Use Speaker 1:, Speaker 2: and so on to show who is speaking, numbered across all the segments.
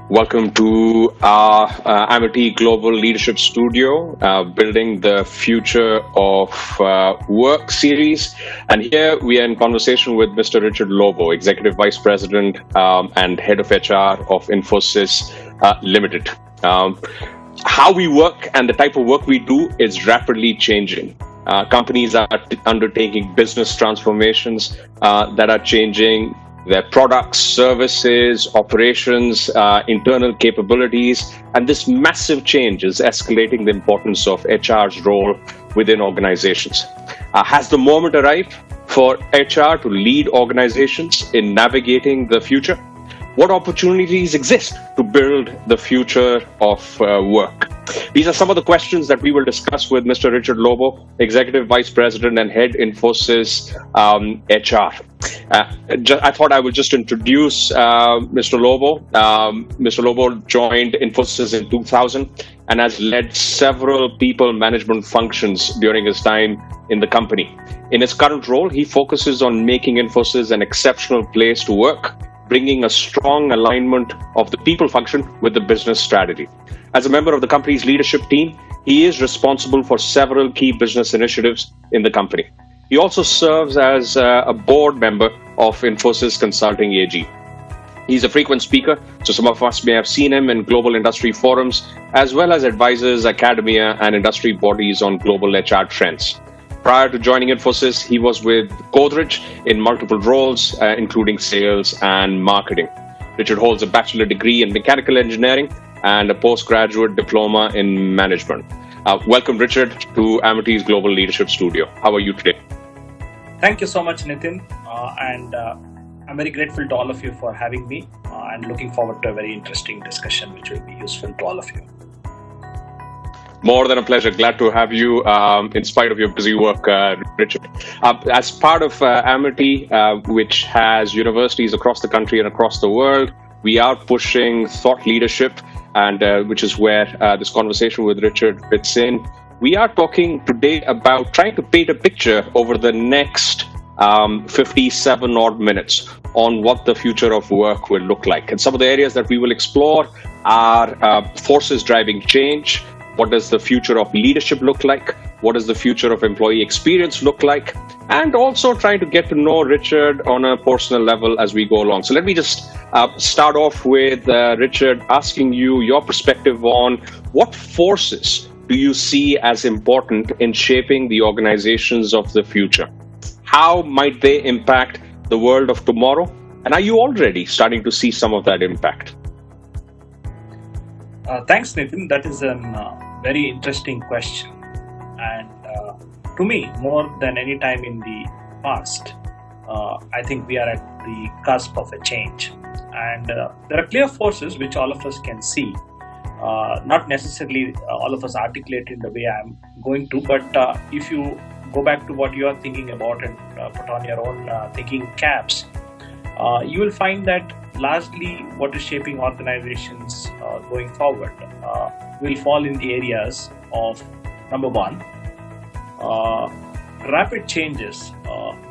Speaker 1: Welcome to our Amity Global Leadership Studio, Building the Future of Work series. And here we are in conversation with Mr. Richard Lobo, Executive Vice President and Head of HR of Infosys Limited. How we work and the type of work we do is rapidly changing. Companies are undertaking business transformations that are changing their products, services, operations, internal capabilities, and this massive change is escalating the importance of HR's role within organizations. Has the moment arrived for HR to lead organizations in navigating the future? What opportunities exist to build the future of work? These are some of the questions that we will discuss with Mr. Richard Lobo, Executive Vice President and Head Infosys HR. I thought I would just introduce Mr. Lobo. Mr. Lobo joined Infosys in 2000 and has led several people management functions during his time in the company. In his current role, he focuses on making Infosys an exceptional place to work, bringing a strong alignment of the people function with the business strategy. As a member of the company's leadership team, he is responsible for several key business initiatives in the company. He also serves as a board member of Infosys Consulting AG. He's a frequent speaker, so some of us may have seen him in global industry forums, as well as advises academia and industry bodies on global HR trends. Prior to joining Infosys, he was with Godrej in multiple roles, including sales and marketing. Richard holds a bachelor degree in mechanical engineering and a postgraduate diploma in management. Welcome, Richard, to Amity's Global Leadership Studio. How are you today?
Speaker 2: Thank you so much, Nitin. I'm very grateful to all of you for having me and looking forward to a very interesting discussion which will be useful to all of you.
Speaker 1: More than a pleasure. Glad to have you in spite of your busy work, Richard. As part of Amity, which has universities across the country and across the world, we are pushing thought leadership, and which is where this conversation with Richard fits in. We are talking today about trying to paint a picture over the next 57 odd minutes on what the future of work will look like. And some of the areas that we will explore are forces driving change. What does the future of leadership look like? What does the future of employee experience look like? And also trying to get to know Richard on a personal level as we go along. So let me just start off with Richard asking you your perspective on what forces do you see as important in shaping the organizations of the future? How might they impact the world of tomorrow? And are you already starting to see some of that impact?
Speaker 2: Thanks, Nitin. That is a very interesting question. And to me, more than any time in the past, I think we are at the cusp of a change. And there are clear forces which all of us can see. Not necessarily all of us articulate in the way I'm going to, but if you go back to what you are thinking about and put on your own thinking caps, you will find that largely what is shaping organizations going forward will fall in the areas of, number one, rapid changes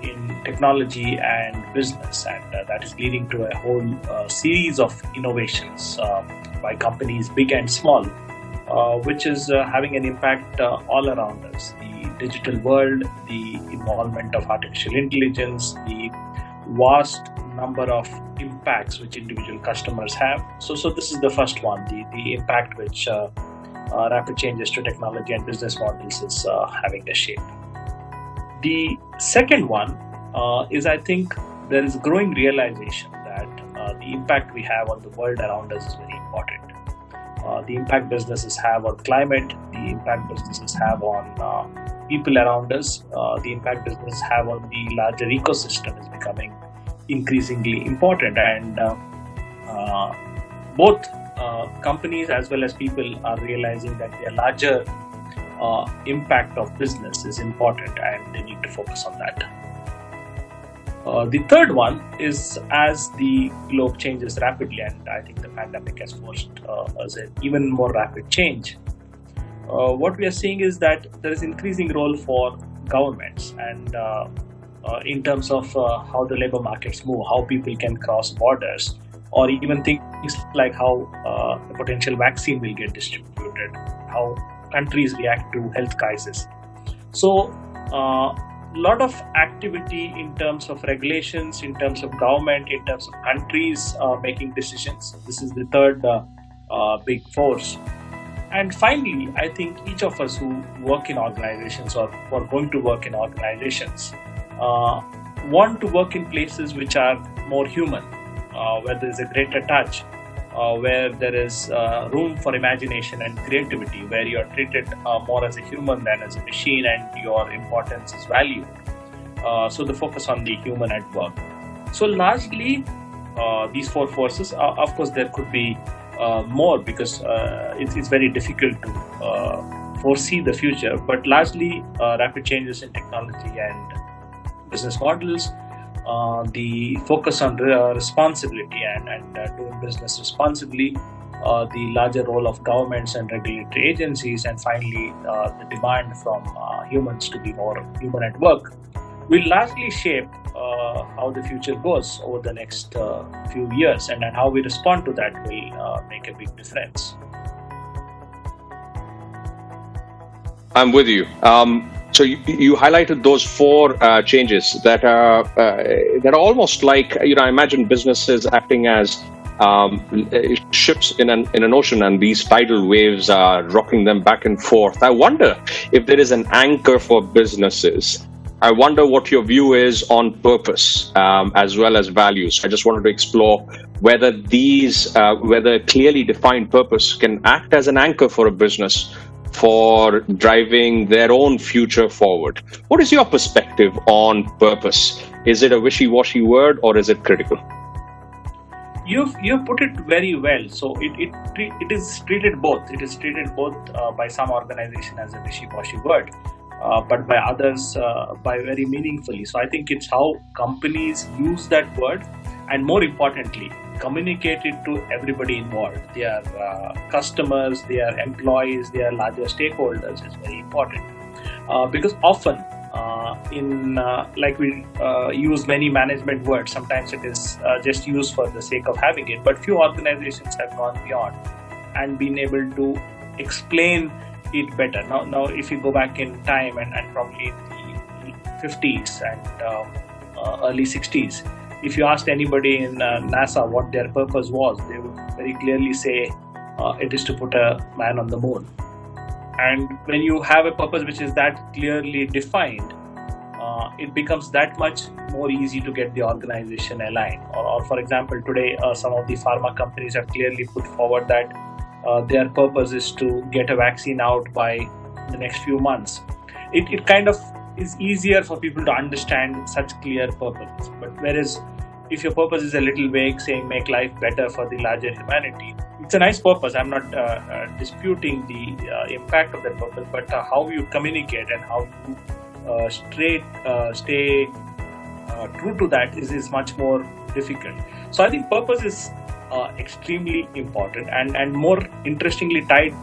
Speaker 2: in technology and business, and that is leading to a whole series of innovations by companies big and small, which is having an impact all around us. The digital world, the involvement of artificial intelligence, the vast number of impacts which individual customers have. So this is the first one, the impact which rapid changes to technology and business models is having a shape. The second one is, I think, there is growing realization that the impact we have on the world around us is very important. The impact businesses have on climate, the impact businesses have on people around us, the impact businesses have on the larger ecosystem is becoming increasingly important, and both companies as well as people are realizing that their larger impact of business is important and they need to focus on that. The third one is, as the globe changes rapidly, and I think the pandemic has forced us an even more rapid change, what we are seeing is that there is increasing role for governments and in terms of how the labor markets move, how people can cross borders, or even things like how the potential vaccine will get distributed, how countries react to health crisis. So lot of activity in terms of regulations, in terms of government, in terms of countries making decisions. This is the third big force. And finally, I think each of us who work in organizations or who are going to work in organizations want to work in places which are more human, where there is a greater touch, where there is room for imagination and creativity, where you are treated more as a human than as a machine, and your importance is valued. So the focus on the human at work. So largely, these four forces, of course, there could be more, because it's very difficult to foresee the future, but largely rapid changes in technology and business models, the focus on responsibility and doing business responsibly, the larger role of governments and regulatory agencies, and finally the demand from humans to be more human at work will largely shape how the future goes over the next few years, and how we respond to that will make a big difference.
Speaker 1: I'm with you. So you highlighted those four changes that are almost like, I imagine businesses acting as ships in an ocean, and these tidal waves are rocking them back and forth. I wonder if there is an anchor for businesses. I wonder what your view is on purpose as well as values. I just wanted to explore whether whether clearly defined purpose can act as an anchor for a business for driving their own future forward. What is your perspective on purpose? Is it a wishy-washy word, or is it critical?
Speaker 2: You've put it very well. So it is treated both. It is treated both by some organization as a wishy-washy word, but by others by very meaningfully. So I think it's how companies use that word, and more importantly, communicate it to everybody involved. Their customers, their employees, their larger stakeholders is very important, because often like we use many management words, sometimes it is just used for the sake of having it, but few organizations have gone beyond and been able to explain it better. Now if you go back in time and probably in the 50s and early 60s, if you asked anybody in NASA what their purpose was, they would very clearly say it is to put a man on the moon. And when you have a purpose which is that clearly defined, it becomes that much more easy to get the organization aligned. Or for example, today some of the pharma companies have clearly put forward that their purpose is to get a vaccine out by the next few months. It kind of is easier for people to understand such clear purpose. But whereas if your purpose is a little vague, saying make life better for the larger humanity, it's a nice purpose. I'm not disputing the impact of that purpose, but how you communicate and how you stay true to that is much more difficult. So I think purpose is extremely important, and more interestingly tied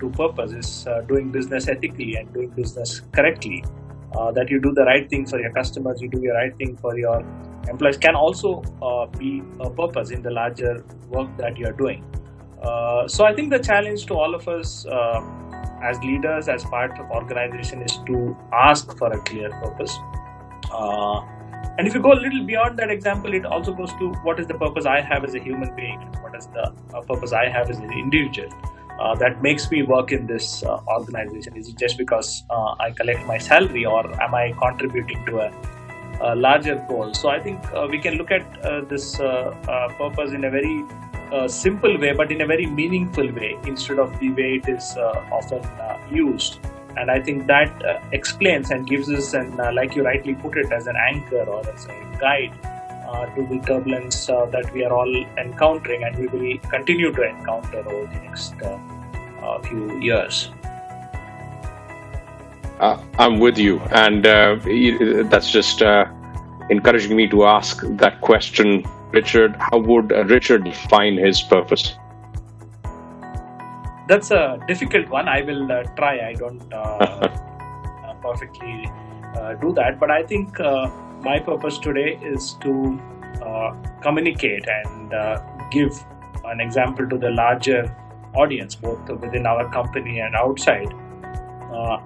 Speaker 2: to purpose is doing business ethically and doing business correctly. That you do the right thing for your customers, you do the right thing for your employees, can also be a purpose in the larger work that you are doing. So I think the challenge to all of us as leaders, as part of organization, is to ask for a clear purpose. And if you go a little beyond that example, it also goes to what is the purpose I have as a human being, what is the purpose I have as an individual that makes me work in this organization. Is it just because I collect my salary, or am I contributing to a larger goal? So I think we can look at this purpose in a very simple way, but in a very meaningful way, instead of the way it is often used. And I think that explains and gives us, and like you rightly put it, as an anchor or as a guide to the turbulence that we are all encountering, and we will continue to encounter over the next few years.
Speaker 1: I'm with you, and that's just encouraging me to ask that question. Richard, how would Richard define his purpose?
Speaker 2: That's a difficult one. I will try. I don't perfectly do that, but I think my purpose today is to communicate and give an example to the larger audience, both within our company and outside,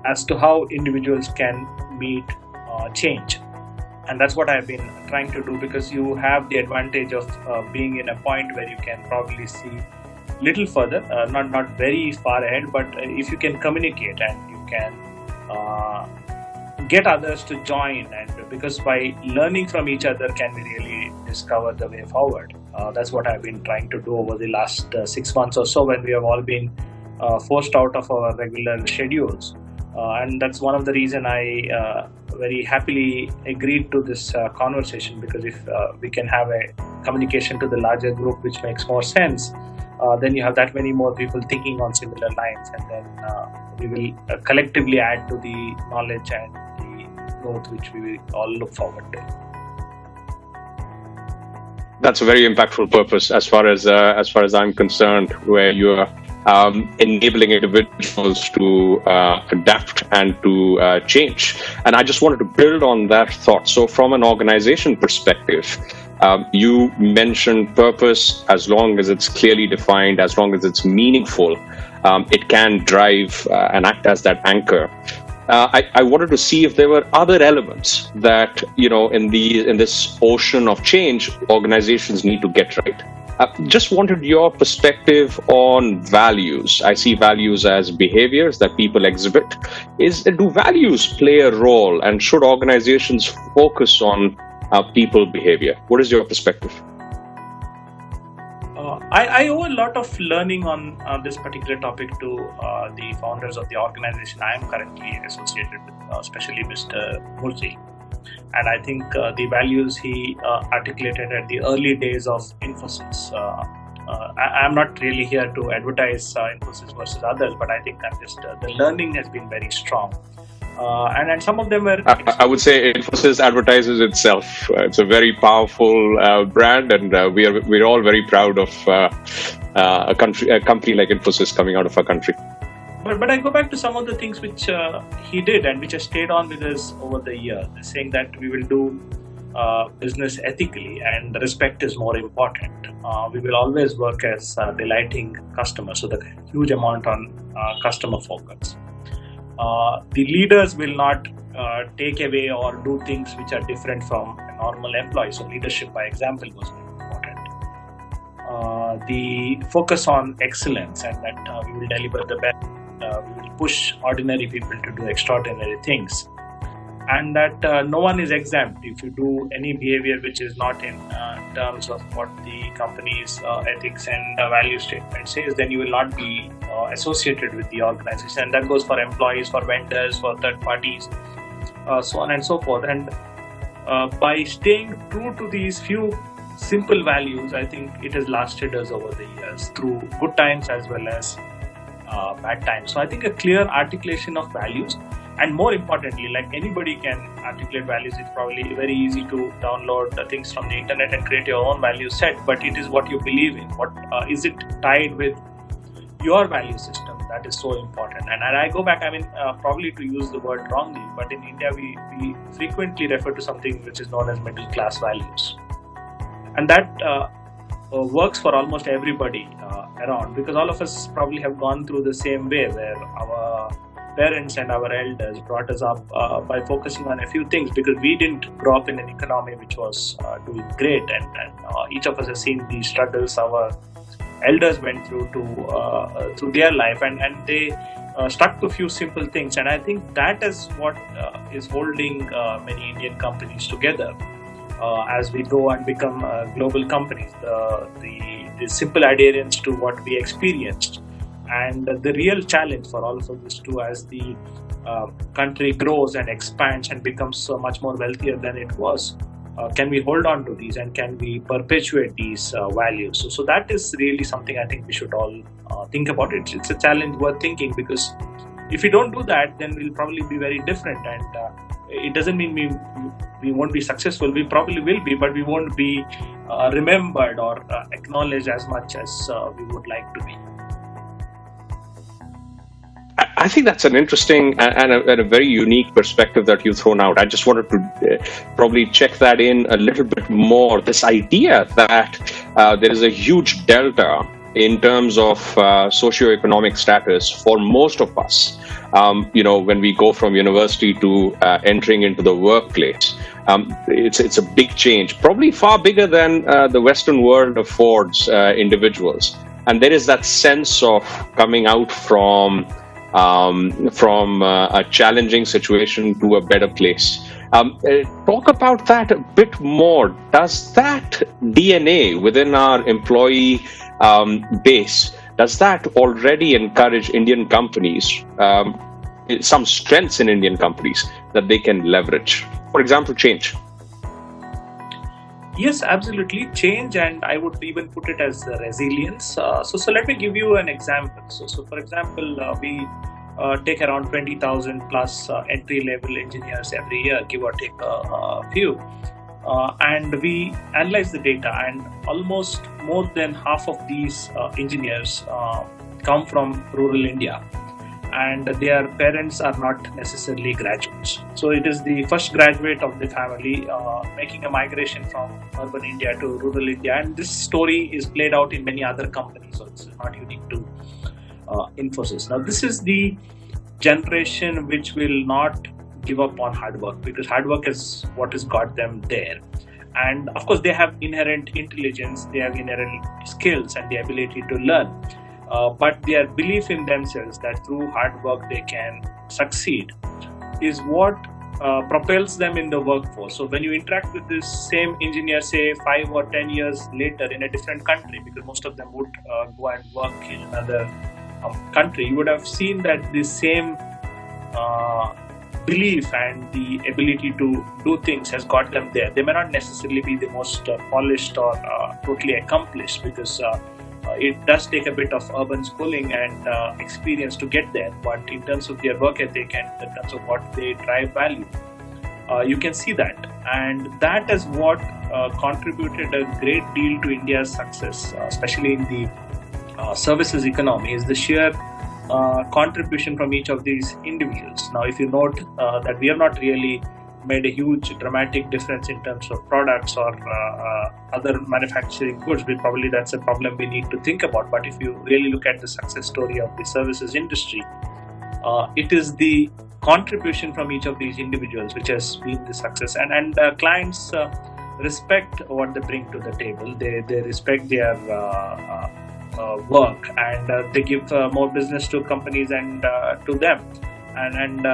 Speaker 2: as to how individuals can meet change. And that's what I've been trying to do, because you have the advantage of being in a point where you can probably see little further, not very far ahead, but if you can communicate and you can get others to join, and because by learning from each other can we really discover the way forward. That's what I've been trying to do over the last 6 months or so, when we have all been forced out of our regular schedules. And that's one of the reason I very happily agreed to this conversation, because if we can have a communication to the larger group, which makes more sense, then you have that many more people thinking on similar lines, and then we will collectively add to the knowledge and the growth which we all look forward to.
Speaker 1: That's a very impactful purpose as far as I'm concerned, where you are enabling individuals to adapt and to change. And I just wanted to build on that thought. So from an organization perspective, you mentioned purpose. As long as it's clearly defined, as long as it's meaningful, it can drive and act as that anchor. I wanted to see if there were other elements that, in this ocean of change, organizations need to get right. Just wanted your perspective on values. I see values as behaviors that people exhibit. Do values play a role, and should organizations focus on people behavior? What is your perspective?
Speaker 2: I owe a lot of learning on this particular topic to the founders of the organization I am currently associated with, especially Mr. Murthy. And I think the values he articulated at the early days of Infosys. I'm not really here to advertise Infosys versus others, but I think the learning has been very strong. And some of them were...
Speaker 1: I would say Infosys advertises itself. It's a very powerful brand, and we're all very proud of a company like Infosys coming out of our country.
Speaker 2: But I go back to some of the things which he did and which has stayed on with us over the years, saying that we will do business ethically and respect is more important. We will always work as delighting customers, so the huge amount on customer focus. The leaders will not take away or do things which are different from a normal employee. So leadership by example was very important. The focus on excellence, and that we will deliver the best. We will push ordinary people to do extraordinary things, and that no one is exempt. If you do any behavior which is not in terms of what the company's ethics and value statement says, then you will not be associated with the organization. And that goes for employees, for vendors, for third parties, so on and so forth. And by staying true to these few simple values, I think it has lasted us over the years through good times as well as bad times. So I think a clear articulation of values, and more importantly, like anybody can articulate values, it's probably very easy to download the things from the internet and create your own value set, but it is what you believe in. What is it tied with your value system? That is so important. And I go back, probably to use the word wrongly, but in India we frequently refer to something which is known as middle class values. And that works for almost everybody around, because all of us probably have gone through the same way, where our parents and our elders brought us up by focusing on a few things, because we didn't grow up in an economy which was doing great, and each of us has seen the struggles our elders went through through their life, and they stuck to a few simple things. And I think that is what is holding many Indian companies together as we go and become global companies. The simple adherence to what we experienced, and the real challenge for all of us too, as the country grows and expands and becomes so much more wealthier than it was, can we hold on to these, and can we perpetuate these values? So that is really something I think we should all think about. It's a challenge worth thinking, because if we don't do that, then we'll probably be very different, and it doesn't mean we won't be successful. We probably will be, but we won't be remembered or acknowledged as much as we would like to be.
Speaker 1: I think that's an interesting and a very unique perspective that you've thrown out. I just wanted to probably check that in a little bit more. This idea that there is a huge delta in terms of socioeconomic status for most of us, when we go from university to entering into the workplace. It's a big change, probably far bigger than the Western world affords individuals. And there is that sense of coming out from a challenging situation to a better place. Talk about that a bit more. Does that DNA within our employee base, does that already encourage Indian companies, some strengths in Indian companies that they can leverage? For example, change.
Speaker 2: Yes, absolutely. Change, and I would even put it as resilience. So let me give you an example. So for example, we take around 20,000 plus entry-level engineers every year, give or take a few. And we analyze the data, and almost more than half of these engineers come from rural India, and their parents are not necessarily graduates. So it is the first graduate of the family making a migration from urban India to rural India, and this story is played out in many other companies, so it's not unique to Infosys. Now, this is the generation which will not give up on hard work, because hard work is what has got them there. And of course, they have inherent intelligence, they have inherent skills and the ability to learn. But their belief in themselves that through hard work they can succeed is what propels them in the workforce. So when you interact with this same engineer, say 5 or 10 years later in a different country, because most of them would go and work in another country, you would have seen that the same belief and the ability to do things has got them there. They may not necessarily be the most polished or totally accomplished, because it does take a bit of urban schooling and experience to get there. But in terms of their work ethic and in terms of what they drive value, you can see that. And that is what contributed a great deal to India's success, especially in the services economy, is the sheer contribution from each of these individuals. Now, if you note that we have not really made a huge dramatic difference in terms of products or other manufacturing goods, probably that's a problem we need to think about. But if you really look at the success story of the services industry, it is the contribution from each of these individuals which has been the success. And clients respect what they bring to the table. They respect their work, and they give more business to companies and to them. And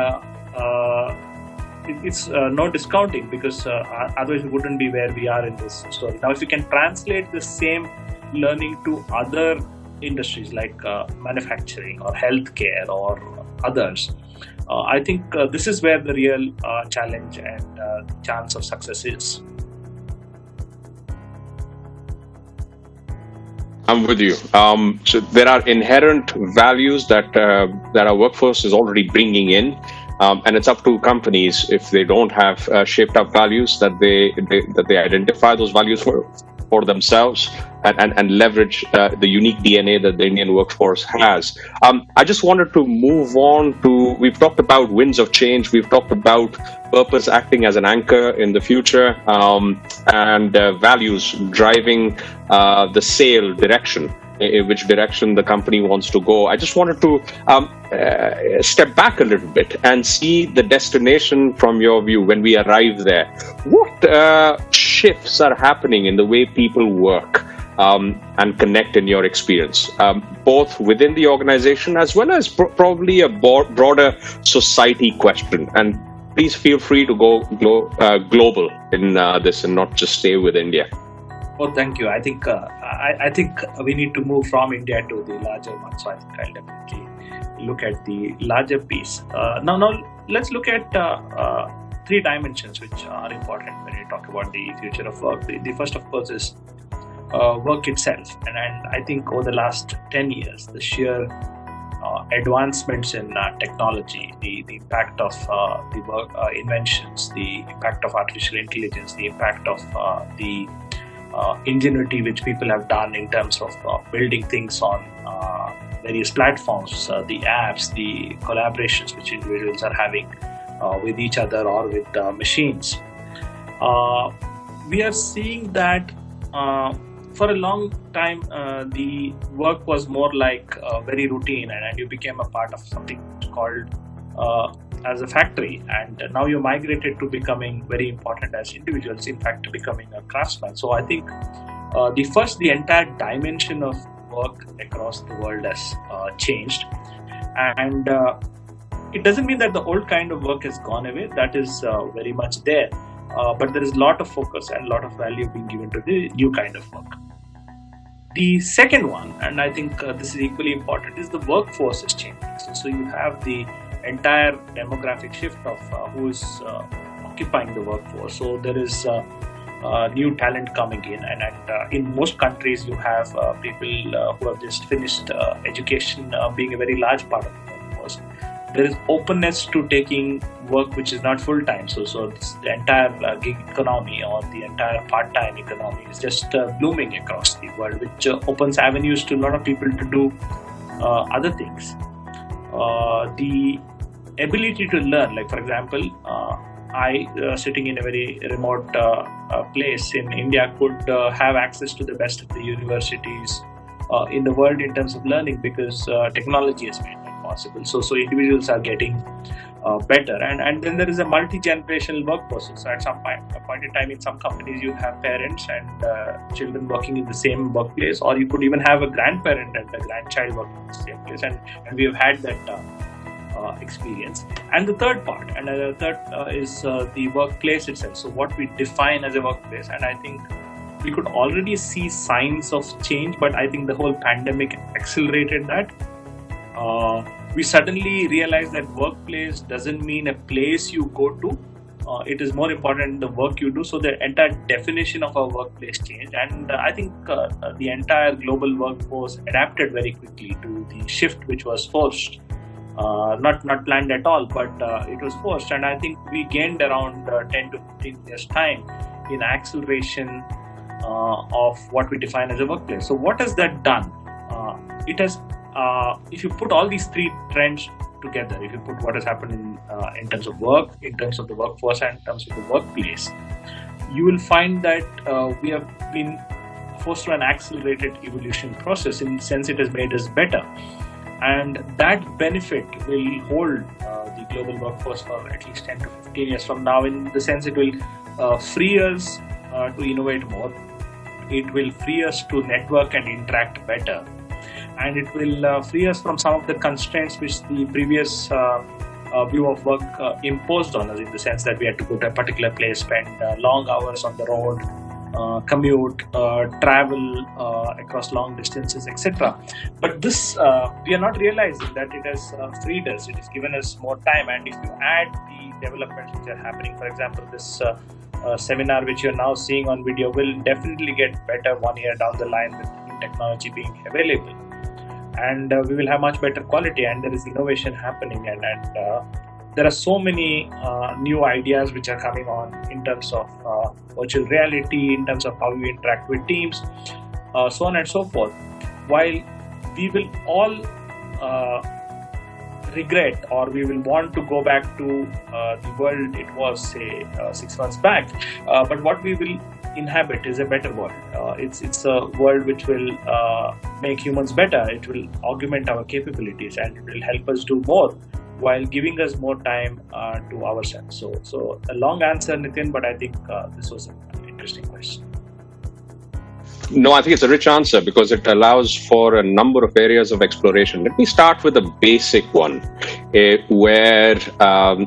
Speaker 2: it's no discounting, because otherwise we wouldn't be where we are in this story. Now, if you can translate the same learning to other industries like manufacturing or healthcare or others, I think this is where the real challenge and chance of success is.
Speaker 1: I'm with you. So there are inherent values that our workforce is already bringing in. And it's up to companies, if they don't have shaped up values, that they identify those values for themselves and leverage the unique DNA that the Indian workforce has. I just wanted to move on to, we've talked about winds of change, we've talked about purpose acting as an anchor in the future, and values driving the sail direction, in which direction the company wants to go. I just wanted to step back a little bit and see the destination from your view when we arrive there. What shifts are happening in the way people work and connect in your experience, both within the organization as well as probably a broader society question? And please feel free to go global in this and not just stay with India.
Speaker 2: Oh, thank you. I think we need to move from India to the larger one. So I think I'll definitely look at the larger piece. Now let's look at 3 dimensions which are important when you talk about the future of work. The first, of course, is work itself. And I think over the last 10 years, the sheer advancements in technology, the impact of the work inventions, the impact of artificial intelligence, the impact of the ingenuity which people have done in terms of building things on various platforms, the apps, the collaborations which individuals are having with each other or with machines. We are seeing that for a long time the work was more like very routine, and you became a part of something called as a factory, and now you're migrated to becoming very important as individuals, in fact becoming a craftsman. So I think the entire dimension of work across the world has changed, and it doesn't mean that the old kind of work has gone away. That is very much there, but there is a lot of focus and a lot of value being given to the new kind of work. The second one, and I think this is equally important, is the workforce is changing. So you have the entire demographic shift of who is occupying the workforce. So there is new talent coming in, and in most countries you have people who have just finished education being a very large part of the workforce. There is openness to taking work which is not full-time. So the entire gig economy or the entire part-time economy is just blooming across the world, which opens avenues to a lot of people to do other things. The ability to learn, like for example, I sitting in a very remote place in India could have access to the best of the universities in the world in terms of learning, because technology has made that possible. So individuals are getting better, and then there is a multi-generational workforce. So at some point in time, in some companies you have parents and children working in the same workplace, or you could even have a grandparent and a grandchild working in the same place, and we have had that experience. And the third part, is the workplace itself. So what we define as a workplace, and I think we could already see signs of change, but I think the whole pandemic accelerated that. We suddenly realized that workplace doesn't mean a place you go to. It is more important the work you do. So the entire definition of our workplace changed, and I think the entire global workforce adapted very quickly to the shift which was forced. Not planned at all, but it was forced, and I think we gained around 10 to 15 years time in acceleration of what we define as a workplace. So what has that done? It has, if you put all these three trends together, if you put what has happened in terms of work, in terms of the workforce, and in terms of the workplace, you will find that we have been forced to an accelerated evolution process. In the sense, it has made us better. And that benefit will hold the global workforce for at least 10 to 15 years from now, in the sense it will free us to innovate more. It will free us to network and interact better. And it will free us from some of the constraints which the previous view of work imposed on us, in the sense that we had to go to a particular place, spend long hours on the road, commute, travel across long distances, etc. But this, we are not realizing that it has freed us, it has given us more time. And if you add the developments which are happening, for example, this seminar which you're now seeing on video will definitely get better 1 year down the line with new technology being available. And we will have much better quality, and there is innovation happening, and there are so many new ideas which are coming on in terms of virtual reality, in terms of how you interact with teams, so on and so forth. While we will all regret, or we will want to go back to the world it was, say, 6 months back, but what we will inhabit is a better world. It's a world which will make humans better. It will augment our capabilities, and it will help us do more while giving us more time to ourselves. So a long answer, Nitin, but I think this was an interesting question.
Speaker 1: No, I think it's a rich answer because it allows for a number of areas of exploration. Let me start with a basic one, where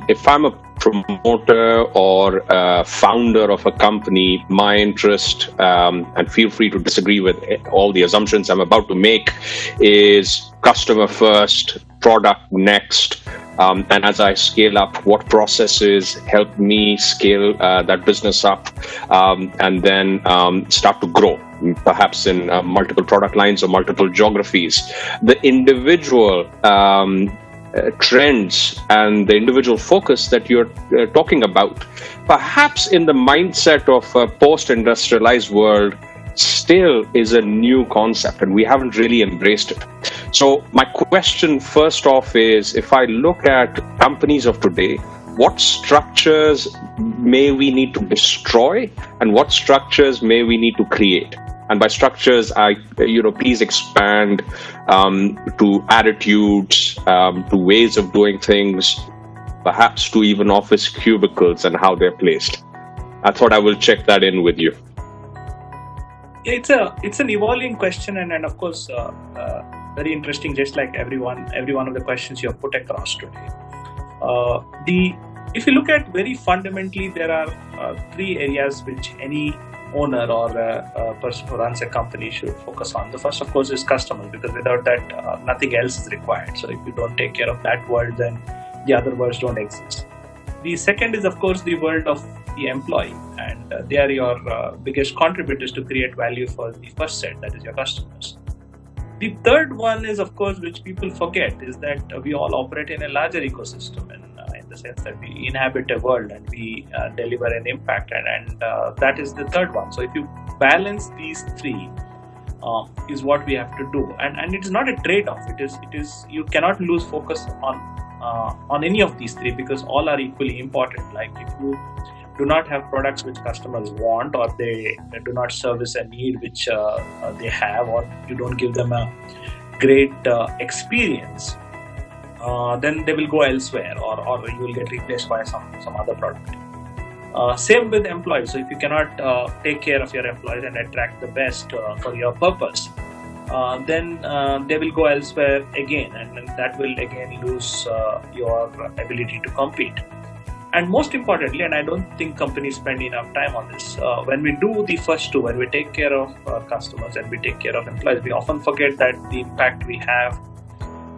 Speaker 1: if I'm a promoter or a founder of a company, my interest, and feel free to disagree with all the assumptions I'm about to make, is customer first, product next. And as I scale up, what processes help me scale that business up, and then start to grow, perhaps in multiple product lines or multiple geographies. The individual trends and the individual focus that you're talking about, perhaps in the mindset of a post-industrialized world, still is a new concept and we haven't really embraced it. So my question first off is, if I look at companies of today, what structures may we need to destroy and what structures may we need to create? And by structures, please expand to attitudes, to ways of doing things, perhaps to even office cubicles and how they're placed. I thought I will check that in with you.
Speaker 2: It's an evolving question, and of course, very interesting. Just like every one of the questions you have put across today. If you look at very fundamentally, there are three areas which any owner or a person who runs a company should focus on. The first, of course, is customers, because without that, nothing else is required. So if you don't take care of that world, then the other worlds don't exist. The second is, of course, the world of the employee, and they are your biggest contributors to create value for the first set, that is your customers. The third one is, of course, which people forget, is that we all operate in a larger ecosystem, and in the sense that we inhabit a world and we deliver an impact, and that is the third one. So if you balance these three, is what we have to do, and it is not a trade-off. It is you cannot lose focus on any of these three, because all are equally important. Like if you do not have products which customers want, or they do not service a need which they have, or you don't give them a great experience, then they will go elsewhere, or you will get replaced by some other product. Same with employees. So if you cannot take care of your employees and attract the best for your purpose, then they will go elsewhere again, and that will again lose your ability to compete. And most importantly, and I don't think companies spend enough time on this, when we do the first two, when we take care of customers and we take care of employees, we often forget that the impact we have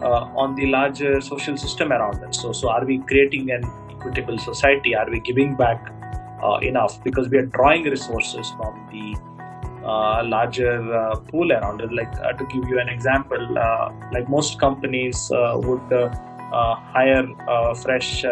Speaker 2: on the larger social system around us. So are we creating an equitable society? Are we giving back enough? Because we are drawing resources from the larger pool around us. Like to give you an example, like most companies would hire fresh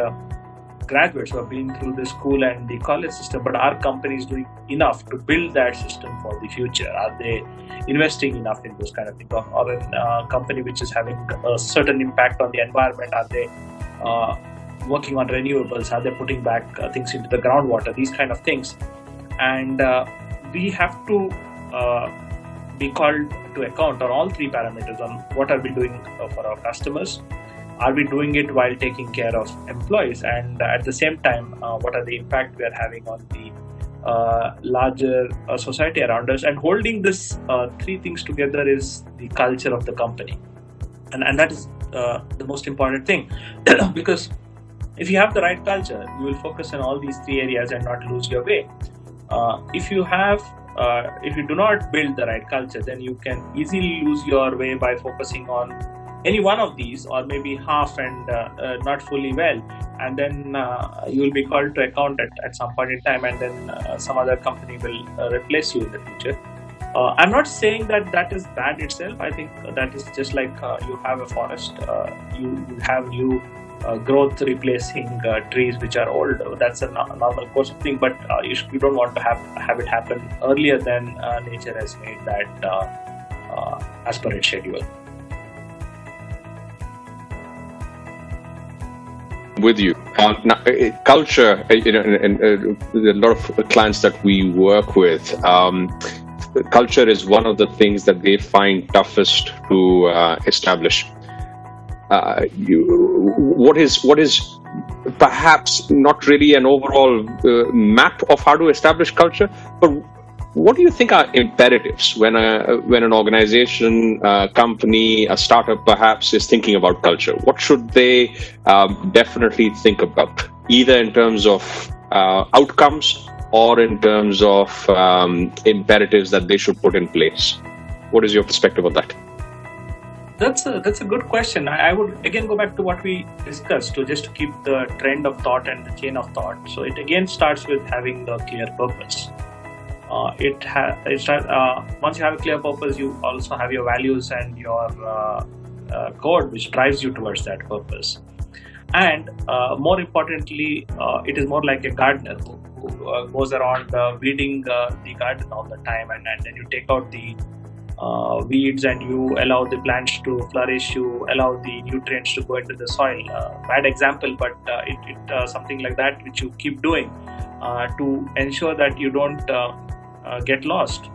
Speaker 2: graduates who have been through the school and the college system, but are companies doing enough to build that system for the future? Are they investing enough in those kind of things? Or a company which is having a certain impact on the environment, are they working on renewables? Are they putting back things into the groundwater? These kind of things. And we have to be called to account on all three parameters on what are we doing for our customers. Are we doing it while taking care of employees? And at the same time, what are the impact we are having on the larger society around us? And holding this three things together is the culture of the company. And that is the most important thing. Because if you have the right culture, you will focus on all these three areas and not lose your way. If you do not build the right culture, then you can easily lose your way by focusing on any one of these, or maybe half and not fully well, and then you will be called to account at some point in time, and then some other company will replace you in the future. I'm not saying that is bad itself. I think that is just like you have a forest, you have new growth replacing trees which are old. That's a normal course of thing, but you don't want to have it happen earlier than nature has made that as per its schedule.
Speaker 1: With you. Culture, and a lot of clients that we work with, culture is one of the things that they find toughest to establish. What is perhaps not really an overall map of how to establish culture, but what do you think are imperatives when an organization, a company, a startup perhaps is thinking about culture? What should they definitely think about, either in terms of outcomes or in terms of imperatives that they should put in place? What is your perspective on that?
Speaker 2: That's a good question. I would again go back to what we discussed, to keep the trend of thought and the chain of thought. So it again starts with having the clear purpose. Once you have a clear purpose, you also have your values and your code which drives you towards that purpose. And more importantly, it is more like a gardener who goes around weeding the garden all the time, and then you take out the weeds and you allow the plants to flourish, you allow the nutrients to go into the soil. Bad example, but it something like that which you keep doing to ensure that you don't get lost.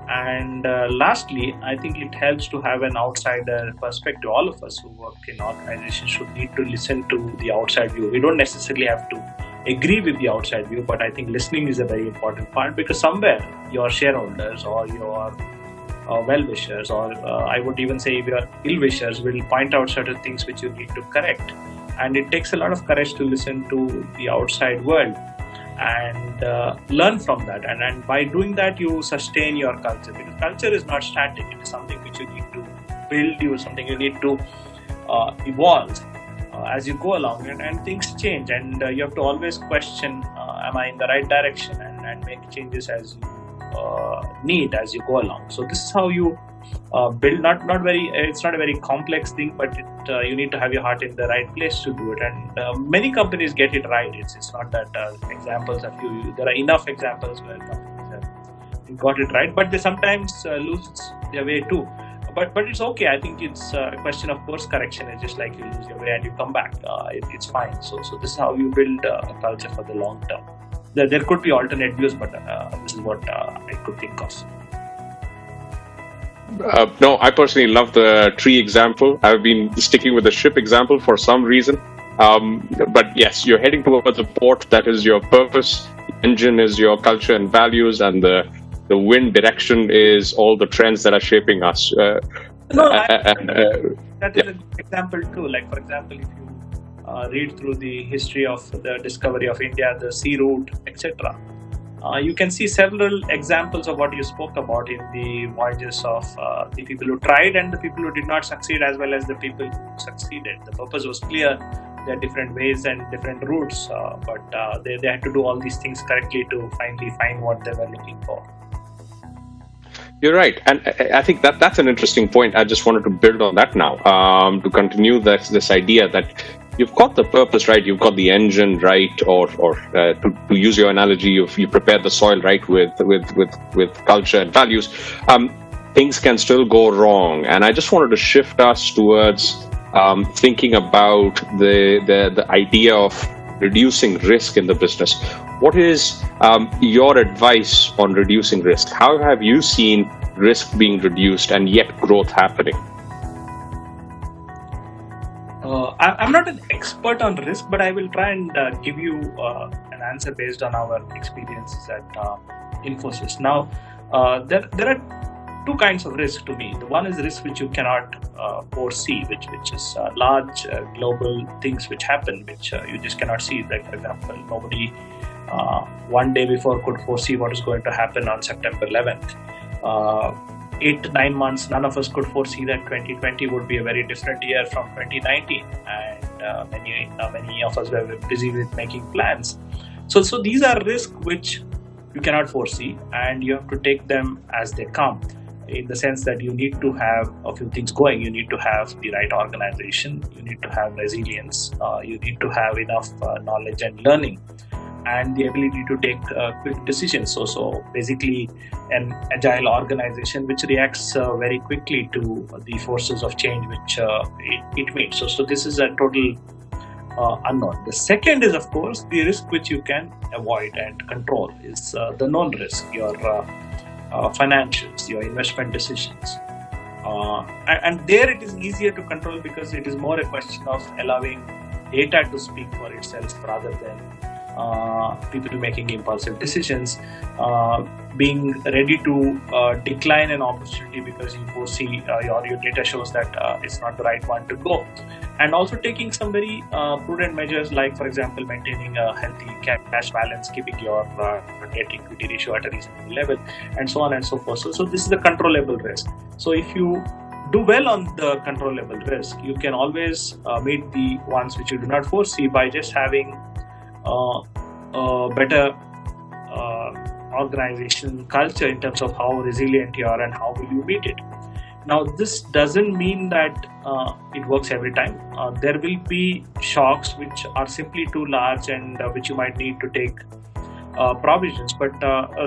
Speaker 2: And lastly, I think it helps to have an outsider perspective. All of us who work in organizations should need to listen to the outside view. We don't necessarily have to agree with the outside view, but I think listening is a very important part, because somewhere your shareholders or your well-wishers, or I would even say your ill-wishers, will point out certain things which you need to correct. And it takes a lot of courage to listen to the outside world and learn from that. And by doing that, you sustain your culture, because culture is not static. It is something which you need to build, something you need to evolve as you go along, and things change, and you have to always question, am I in the right direction, and make changes as you need as you go along. So this is how you build. It's not a very complex thing, but you need to have your heart in the right place to do it. And many companies get it right. It's not that examples are few. There are enough examples where companies have got it right, but they sometimes lose their way too. But it's okay. I think it's a question of course correction. It's just like you lose your way and you come back. It's fine. So this is how you build a culture for the long term. There could be alternate views, but this is what I could think of.
Speaker 1: No, I personally love the tree example. I've been sticking with the ship example for some reason. But yes, you're heading towards a port. That is your purpose. The engine is your culture and values, and the wind direction is all the trends that are shaping us.
Speaker 2: That is an example too. Like, for example, if you read through the history of the discovery of India, the sea route, etc., you can see several examples of what you spoke about in the voyages of the people who tried and the people who did not succeed, as well as the people who succeeded. The purpose was clear. There are different ways and different routes, but they had to do all these things correctly to finally find what they were looking for.
Speaker 1: You're right, and I think that's an interesting point. I just wanted to build on that now, to continue this idea that you've got the purpose right, you've got the engine right, or to use your analogy, you prepare the soil right with culture and values. Things can still go wrong, and I just wanted to shift us towards thinking about the idea of reducing risk in the business. What is your advice on reducing risk? How have you seen risk being reduced and yet growth happening?
Speaker 2: I'm not an expert on risk, but I will try and give you an answer based on our experiences at Infosys. Now, there are two kinds of risk to me. The one is risk which you cannot foresee, which is large global things which happen, which you just cannot see. Like, for example, nobody one day before could foresee what is going to happen on September 11th. 8 to 9 months, none of us could foresee that 2020 would be a very different year from 2019, and many of us were busy with making plans. So these are risks which you cannot foresee, and you have to take them as they come, in the sense that you need to have a few things going. You need to have the right organization, you need to have resilience, you need to have enough knowledge and learning, and the ability to take quick decisions. So basically an agile organization which reacts very quickly to the forces of change which it meets. So this is a total unknown. The second is, of course, the risk which you can avoid and control is the known risk, your financials, your investment decisions. And there it is easier to control, because it is more a question of allowing data to speak for itself rather than people making impulsive decisions, being ready to decline an opportunity because you foresee your data shows that it's not the right one to go, and also taking some very prudent measures, like, for example, maintaining a healthy cash balance, keeping your debt equity ratio at a reasonable level, and so on and so forth. So this is the controllable risk. So if you do well on the controllable risk, you can always meet the ones which you do not foresee by just having better organization culture in terms of how resilient you are and how will you meet it. Now, this doesn't mean that it works every time. There will be shocks which are simply too large and which you might need to take provisions. But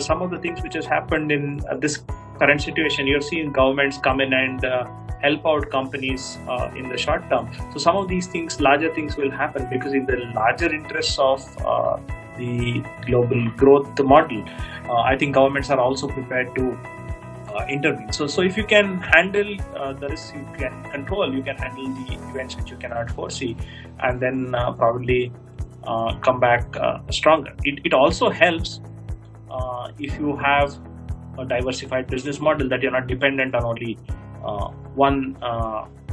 Speaker 2: some of the things which has happened in this current situation, you're seeing governments come in and help out companies in the short term. So some of these things, larger things will happen because in the larger interests of the global growth model, I think governments are also prepared to intervene. So if you can handle the risks you can control, you can handle the events which you cannot foresee, and then probably come back stronger. It also helps if you have a diversified business model, that you're not dependent on only one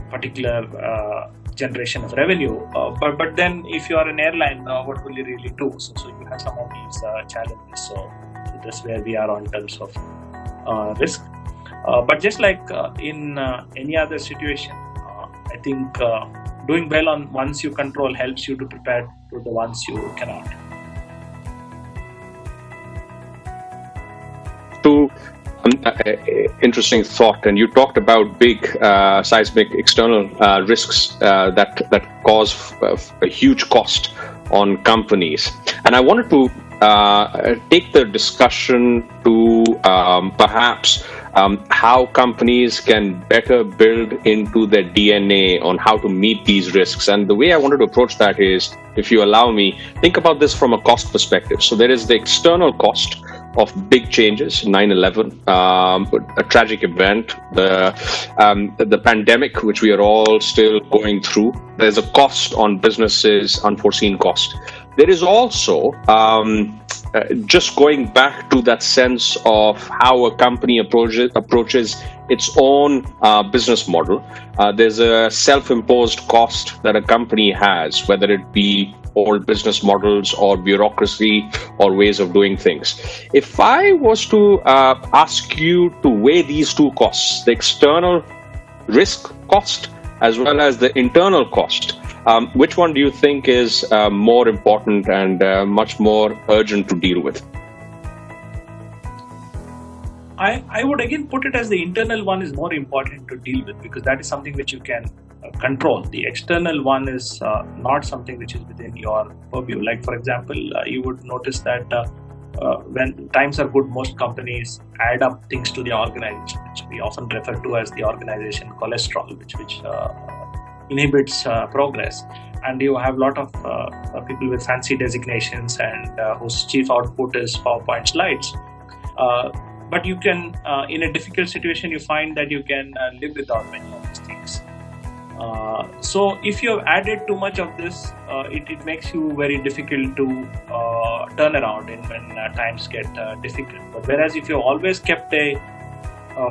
Speaker 2: particular generation of revenue. But then if you are an airline, what will you really do? So you have some of these challenges. So that's where we are on terms of risk. But just like in any other situation, I think doing well on ones you control helps you to prepare to the ones you cannot.
Speaker 1: Interesting thought, and you talked about big seismic external risks that cause a huge cost on companies, and I wanted to take the discussion to perhaps how companies can better build into their DNA on how to meet these risks. And the way I wanted to approach that is, if you allow me, think about this from a cost perspective. So there is the external cost of big changes, 9/11, a tragic event, the pandemic, which we are all still going through. There's a cost on businesses, unforeseen cost. There is also just going back to that sense of how a company approaches its own business model. There's a self-imposed cost that a company has, whether it be old business models or bureaucracy or ways of doing things. If I was to ask you to weigh these two costs, the external risk cost as well as the internal cost, which one do you think is more important and much more urgent to deal with?
Speaker 2: I would again put it as the internal one is more important to deal with, because that is something which you can control. The external one is not something which is within your purview. Like, for example, you would notice that when times are good, most companies add up things to the organization, which we often refer to as the organization cholesterol, which inhibits progress. And you have a lot of people with fancy designations and whose chief output is PowerPoint slides. But you can, in a difficult situation, you find that you can live without many of these things. So if you have added too much of this, it makes you very difficult to turn around when times get difficult. But whereas if you always kept a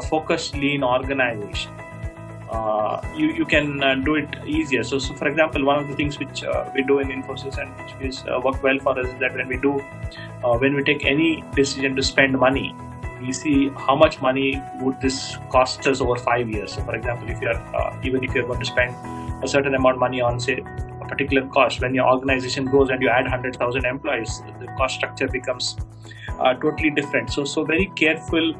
Speaker 2: focused, lean organization, you can do it easier. So for example, one of the things which we do in Infosys and which is work well for us is that when we take any decision to spend money, we see how much money would this cost us over 5 years. So for example, if even if you're going to spend a certain amount of money on, say, a particular cost, when your organization grows and you add 100,000 employees, the cost structure becomes totally different. So very careful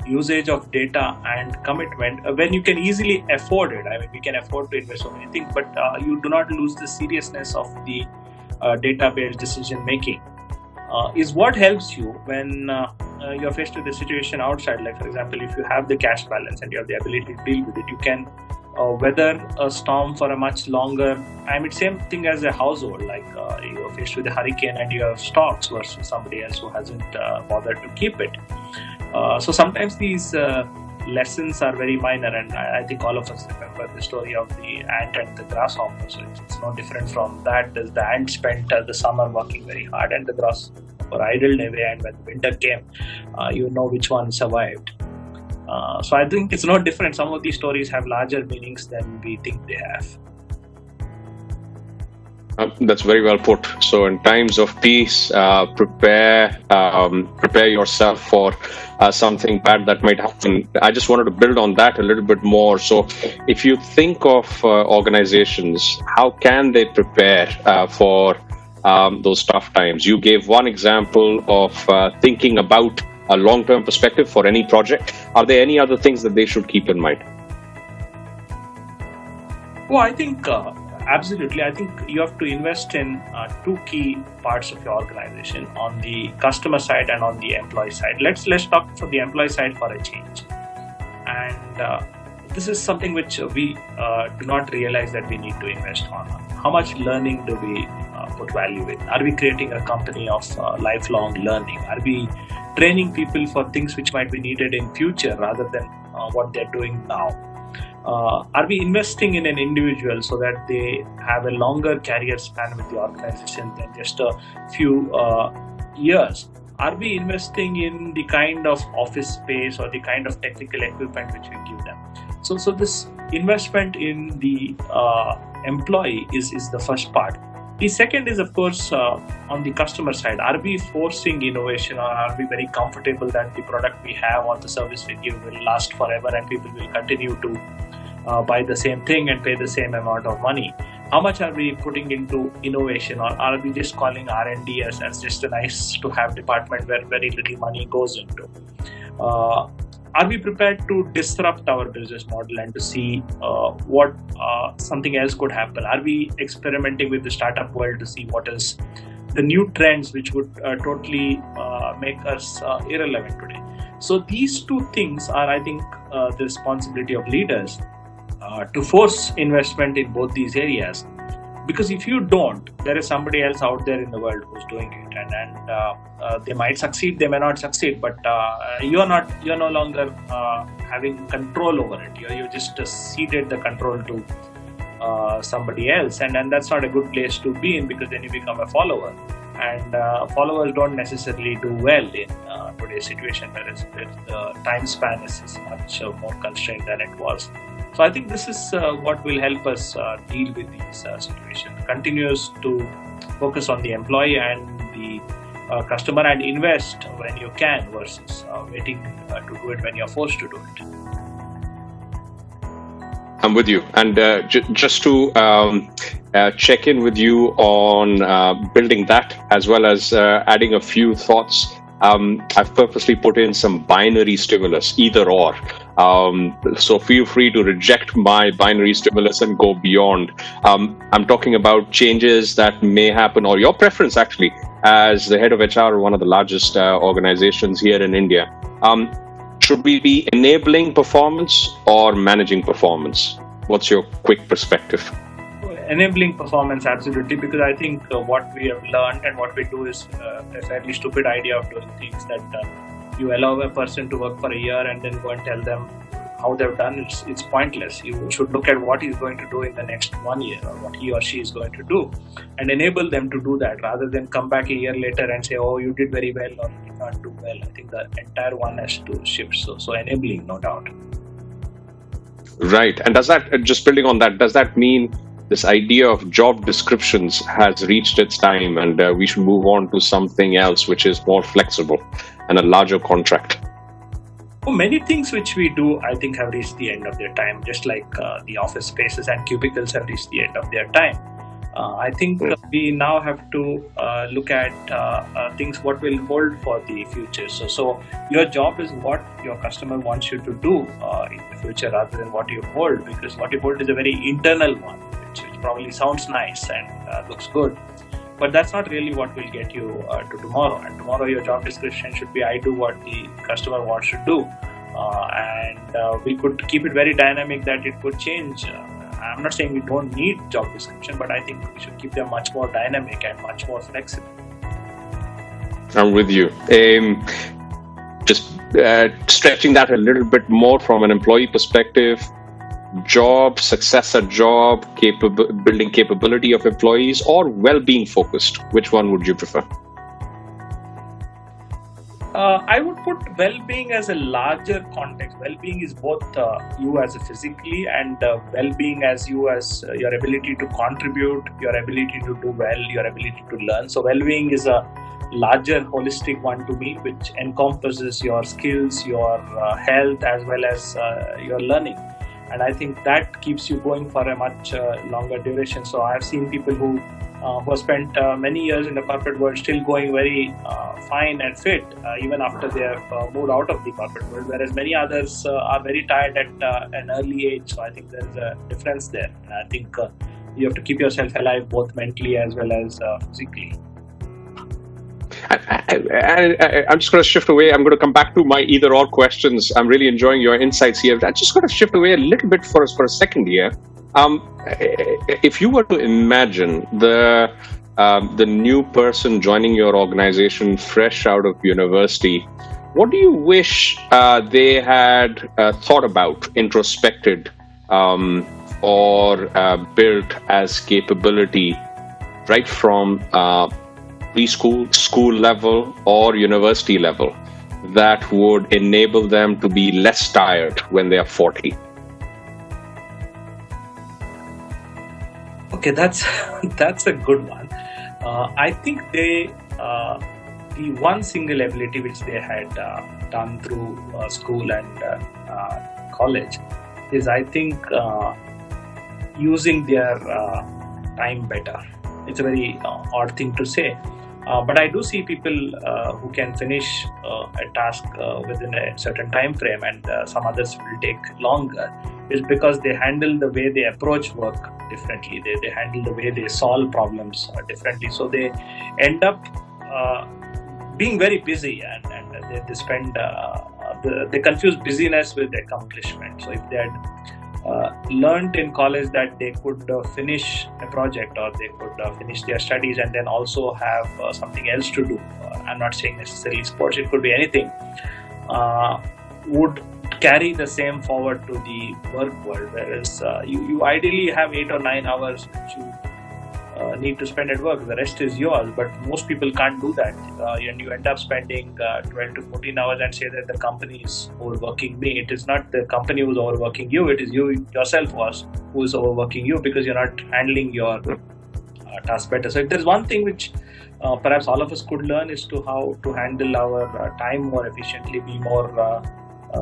Speaker 2: usage of data and commitment when you can easily afford it. I mean, we can afford to invest so many things, but you do not lose the seriousness of the data-based decision making. Is what helps you when you're faced with a situation outside. Like, for example, if you have the cash balance and you have the ability to deal with it, you can weather a storm for a much longer. I mean, same thing as a household. Like you're faced with a hurricane and you have stocks versus somebody else who hasn't bothered to keep it. So sometimes these lessons are very minor, and I think all of us remember the story of the ant and the grasshopper. So it's no different from that. The ant spent the summer working very hard, and the grasshopper idled away, and when winter came, you know which one survived. So I think it's no different. Some of these stories have larger meanings than we think they have.
Speaker 1: That's very well put. So in times of peace, prepare yourself for something bad that might happen. I just wanted to build on that a little bit more. So if you think of organizations, how can they prepare for those tough times? You gave one example of thinking about a long-term perspective for any project. Are there any other things that they should keep in mind?
Speaker 2: Well, I think Absolutely. I think you have to invest in two key parts of your organization, on the customer side and on the employee side. Let's talk for the employee side for a change. And this is something which we do not realize that we need to invest on. How much learning do we put value in? Are we creating a company of lifelong learning? Are we training people for things which might be needed in future rather than what they're doing now? Are we investing in an individual so that they have a longer career span with the organization than just a few years? Are we investing in the kind of office space or the kind of technical equipment which we give them? So this investment in the employee is the first part. The second is, of course, on the customer side. Are we forcing innovation, or are we very comfortable that the product we have or the service we give will last forever and people will continue to buy the same thing and pay the same amount of money? How much are we putting into innovation, or are we just calling R&D as just a nice to have department where very little money goes into? Are we prepared to disrupt our business model and to see what something else could happen? Are we experimenting with the startup world to see what is the new trends which would totally make us irrelevant today? So these two things are, I think, the responsibility of leaders to force investment in both these areas. Because if you don't, there is somebody else out there in the world who's doing it, and they might succeed, they may not succeed, but you're no longer having control over it. You just ceded the control to somebody else, and that's not a good place to be in, because then you become a follower, and followers don't necessarily do well in today's situation, whereas the time span is much more constrained than it was. So I think this is what will help us deal with these situations. Continues to focus on the employee and the customer, and invest when you can versus waiting to do it when you're forced to do it.
Speaker 1: I'm with you. And just to check in with you on building that, as well as adding a few thoughts, I've purposely put in some binary stimulus, either or. So feel free to reject my binary stimulus and go beyond. I'm talking about changes that may happen, or your preference actually, as the head of HR of one of the largest organizations here in India. Should we be enabling performance or managing performance? What's your quick perspective?
Speaker 2: Enabling performance, absolutely, because I think what we have learned and what we do is a fairly stupid idea of doing things that you allow a person to work for a year and then go and tell them how they've done. It's pointless. You should look at what he's going to do in the next 1 year, or what he or she is going to do, and enable them to do that, rather than come back a year later and say, oh, you did very well or you did not do well. I think the entire one has to shift. So enabling, no doubt.
Speaker 1: Right. And does that, just building on that, does that mean this idea of job descriptions has reached its time and we should move on to something else which is more flexible and a larger contract?
Speaker 2: Many things which we do, I think, have reached the end of their time, just like the office spaces and cubicles have reached the end of their time. I think we now have to look at things what will hold for the future. So your job is what your customer wants you to do in the future, rather than what you hold, because what you hold is a very internal one, which probably sounds nice and looks good, but that's not really what will get you to tomorrow. And tomorrow your job description should be, I do what the customer wants to do, and we could keep it very dynamic, that it could change. I'm not saying we don't need job description, but I think we should keep them much more dynamic and much more flexible.
Speaker 1: I'm with you. Just stretching that a little bit more from an employee perspective, job, success at job, building capability of employees, or well-being focused, which one would you prefer?
Speaker 2: I would put well-being as a larger context. Well-being is both you as a physically, and well-being as you as your ability to contribute, your ability to do well, your ability to learn. So well-being is a larger holistic one to me, which encompasses your skills, your health, as well as your learning. And I think that keeps you going for a much longer duration. So I've seen people who have spent many years in the corporate world still going very fine and fit, even after they have moved out of the corporate world, whereas many others are very tired at an early age. So I think there's a difference there. And I think you have to keep yourself alive both mentally as well as physically.
Speaker 1: I'm just going to shift away. I'm going to come back to my either-or questions. I'm really enjoying your insights here. I'm just going to shift away a little bit for a second here. If you were to imagine the new person joining your organization fresh out of university, what do you wish they had thought about, introspected, or built as capability right from preschool, school level, or university level that would enable them to be less tired when they are 40?
Speaker 2: Okay, that's a good one. I think the one single ability which they had done through school and college is, I think, using their time better. It's a very odd thing to say, but I do see people who can finish a task within a certain time frame, and some others will take longer. Is because they handle the way they approach work differently. They handle the way they solve problems differently. So they end up being very busy, and they spend they confuse busyness with accomplishment. So if they had learned in college that they could finish a project, or they could finish their studies and then also have something else to do, I'm not saying necessarily sports, it could be anything, would carry the same forward to the work world. Whereas you ideally have 8 or 9 hours which you need to spend at work. The rest is yours, but most people can't do that, and you end up spending 12 to 14 hours and say that the company is overworking me. It is not the company who's overworking you, it is you yourself who is overworking you, because you're not handling your task better. So if there's one thing which perhaps all of us could learn, is to how to handle our time more efficiently, be more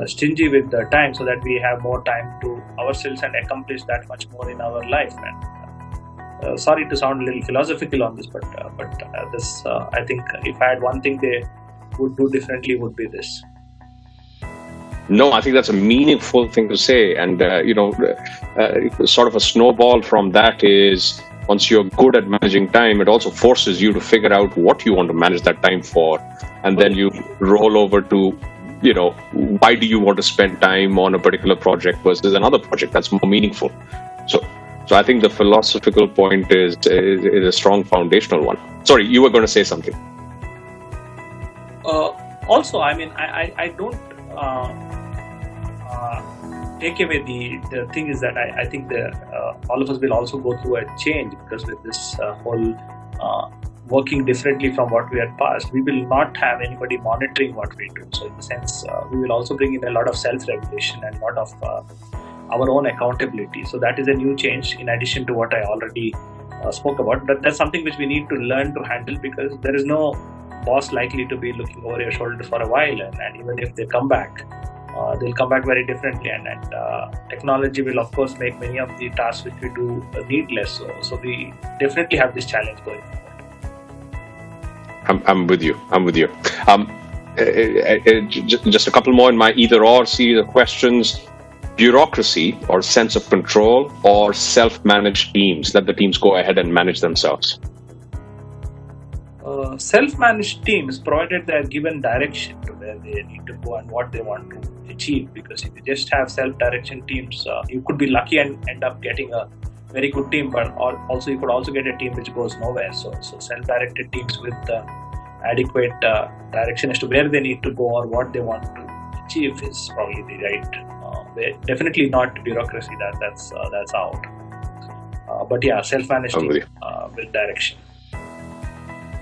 Speaker 2: stingy with the time, so that we have more time to ourselves and accomplish that much more in our life. And sorry to sound a little philosophical on this, but this I think if I had one thing they would do differently, would be this.
Speaker 1: No, I think that's a meaningful thing to say, and sort of a snowball from that is, once you're good at managing time, it also forces you to figure out what you want to manage that time for, and then you roll over to, why do you want to spend time on a particular project versus another project that's more meaningful? So I think the philosophical point is a strong foundational one. Sorry, you were going to say something.
Speaker 2: Also, I mean, I don't take away the thing is that I think all of us will also go through a change, because with this whole working differently from what we had past, we will not have anybody monitoring what we do. So in the sense, we will also bring in a lot of self-regulation and a lot of our own accountability. So that is a new change in addition to what I already spoke about. But that's something which we need to learn to handle, because there is no boss likely to be looking over your shoulder for a while, and even if they come back, they'll come back very differently, and technology will of course make many of the tasks which we do needless. So we definitely have this challenge going forward.
Speaker 1: I'm with you. Just a couple more in my either-or series of questions. Bureaucracy or sense of control, or self-managed teams, let the teams go ahead and manage themselves?
Speaker 2: Self-managed teams, provided they are given direction to where they need to go and what they want to achieve. Because if you just have self-direction teams, you could be lucky and end up getting a very good team, but also you could also get a team which goes nowhere. So self-directed teams with adequate direction as to where they need to go or what they want to achieve is probably the right way. Definitely not bureaucracy. That's out. But yeah, self-managed team with direction.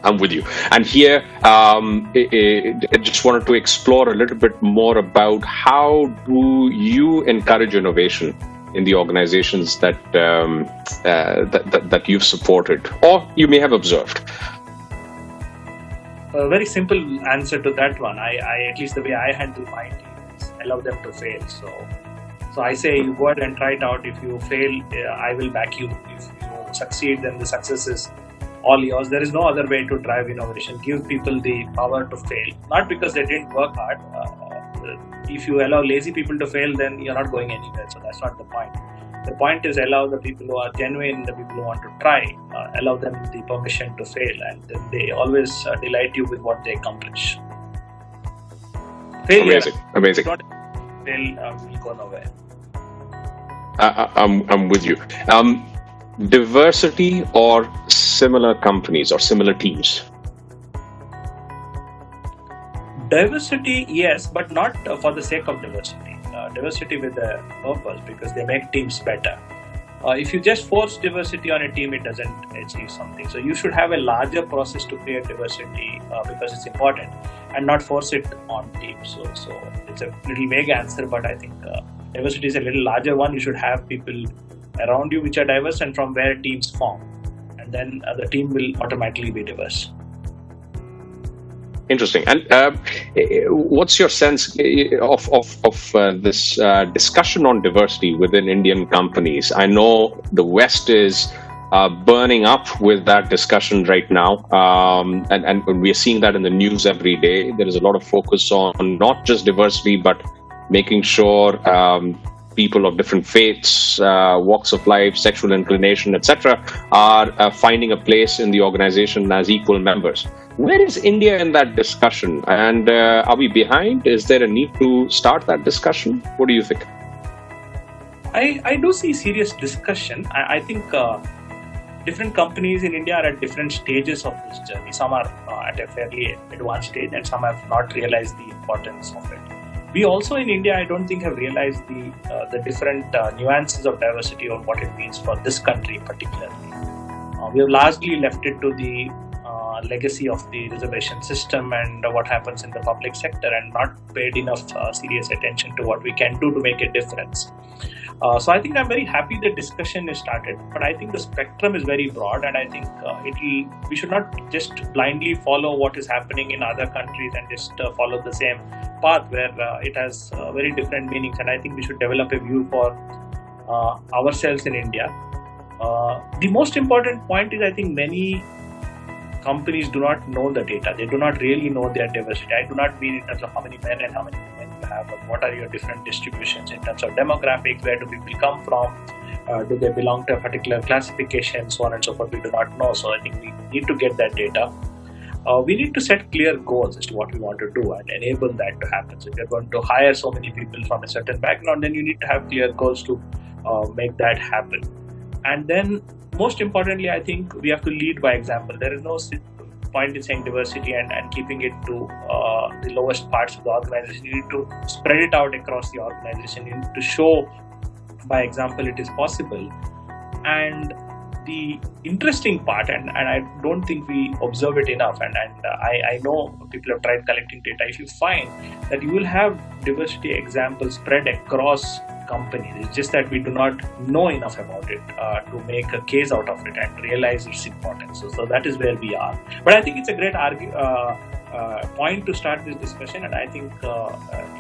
Speaker 1: I'm with you. And here, I just wanted to explore a little bit more about how do you encourage innovation in the organizations that that you've supported or you may have observed.
Speaker 2: A very simple answer to that one. I at least the way I handle my team is allow them to fail. So I say you go ahead and try it out. If you fail, I will back you. If you succeed, then the success is all yours. There is no other way to drive innovation. Give people the power to fail, not because they didn't work hard. If you allow lazy people to fail, then you're not going anywhere. So that's not the point. The point is allow the people who are genuine, the people who want to try, allow them the permission to fail, and then they always delight you with what they accomplish. Failure,
Speaker 1: amazing.
Speaker 2: Not fail, will go nowhere.
Speaker 1: I'm with you. Diversity or similar companies or similar teams?
Speaker 2: Diversity, yes, but not for the sake of diversity. Diversity with a purpose, because they make teams better. If you just force diversity on a team, it doesn't achieve something. So you should have a larger process to create diversity because it's important, and not force it on teams. So it's a little vague answer, but I think diversity is a little larger one. You should have people around you which are diverse, and from where teams form, and then the team will automatically be diverse.
Speaker 1: Interesting. And what's your sense of this discussion on diversity within Indian companies? I know the West is burning up with that discussion right now, and we are seeing that in the news every day. There is a lot of focus on not just diversity, but making sure people of different faiths, walks of life, sexual inclination, etc., are finding a place in the organization as equal members. Where is India in that discussion? And are we behind? Is there a need to start that discussion? What do you think?
Speaker 2: I do see serious discussion. I think different companies in India are at different stages of this journey. Some are at a fairly advanced stage, and some have not realized the importance of it. We also in India, I don't think, have realized the different nuances of diversity or what it means for this country particularly. We have largely left it to the legacy of the reservation system and what happens in the public sector, and not paid enough serious attention to what we can do to make a difference. So I think I'm very happy the discussion is started, but I think the spectrum is very broad, and I think we should not just blindly follow what is happening in other countries and just follow the same path where it has very different meanings. And I think we should develop a view for ourselves in India. The most important point is, I think many companies do not know the data. They do not really know their diversity. I do not mean in terms of how many men and how many women you have, but what are your different distributions in terms of demographics, where do people come from, do they belong to a particular classification, so on and so forth. We do not know. So I think we need to get that data. We need to set clear goals as to what we want to do and enable that to happen. So if you're going to hire so many people from a certain background, then you need to have clear goals to make that happen. And then most importantly, I think we have to lead by example. There is no point in saying diversity and keeping it to the lowest parts of the organization. You need to spread it out across the organization. You need to show by example it is possible. And the interesting part, and I don't think we observe it enough, and I know people have tried collecting data. If you find that you will have diversity examples spread across companies, it's just that we do not know enough about it to make a case out of it and realize its importance. So that is where we are. But I think it's a great point to start this discussion, and I think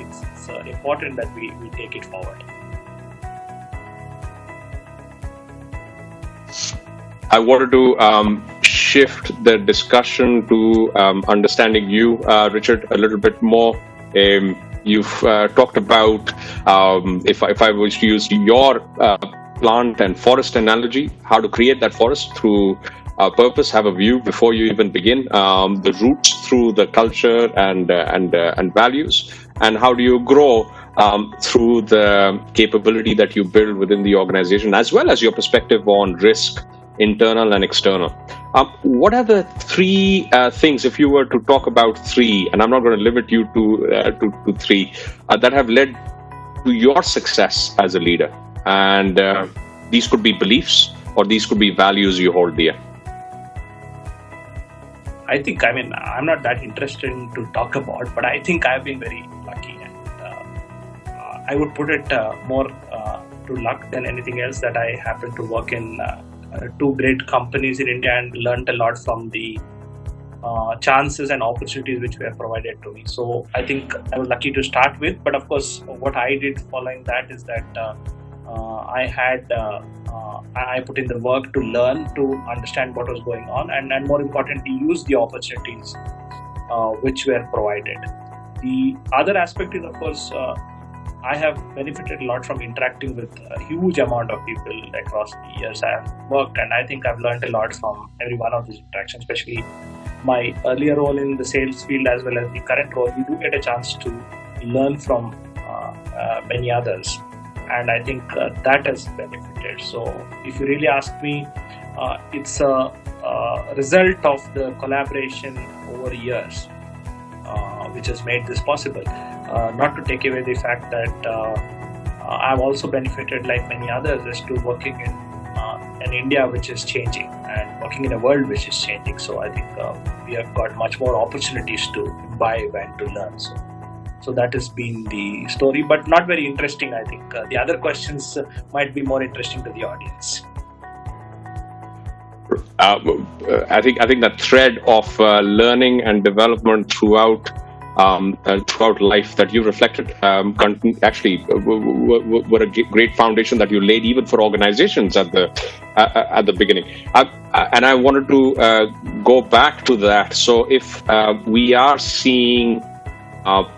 Speaker 2: it's important that we take it forward.
Speaker 1: I wanted to shift the discussion to understanding you, Richard, a little bit more. You've talked about, if I was to use your plant and forest analogy, how to create that forest through purpose, have a view before you even begin, the roots through the culture and values, and how do you grow through the capability that you build within the organization, as well as your perspective on risk, internal and external. What are the three things, if you were to talk about three, and I'm not going to limit you to three, that have led to your success as a leader? And these could be beliefs, or these could be values you hold dear.
Speaker 2: I'm not that interested to talk about, but I think I've been very lucky, and I would put it more to luck than anything else, that I happen to work in two great companies in India and learned a lot from the chances and opportunities which were provided to me. So I think I was lucky to start with, but of course what I did following that is that I put in the work to learn, to understand what was going on, and more importantly, use the opportunities which were provided. The other aspect is, of course, I have benefited a lot from interacting with a huge amount of people across the years I have worked, and I think I've learned a lot from every one of these interactions, especially my earlier role in the sales field as well as the current role. You do get a chance to learn from many others, and I think that has benefited. So if you really ask me, it's a result of the collaboration over years which has made this possible. Not to take away the fact that I've also benefited, like many others, as to working in India, which is changing, and working in a world which is changing. So I think we have got much more opportunities to imbibe and to learn. So that has been the story, but not very interesting. I think the other questions might be more interesting to the audience.
Speaker 1: I think that thread of learning and development throughout life that you reflected actually were a great foundation that you laid even for organizations at the beginning. And I wanted to go back to that. So if we are seeing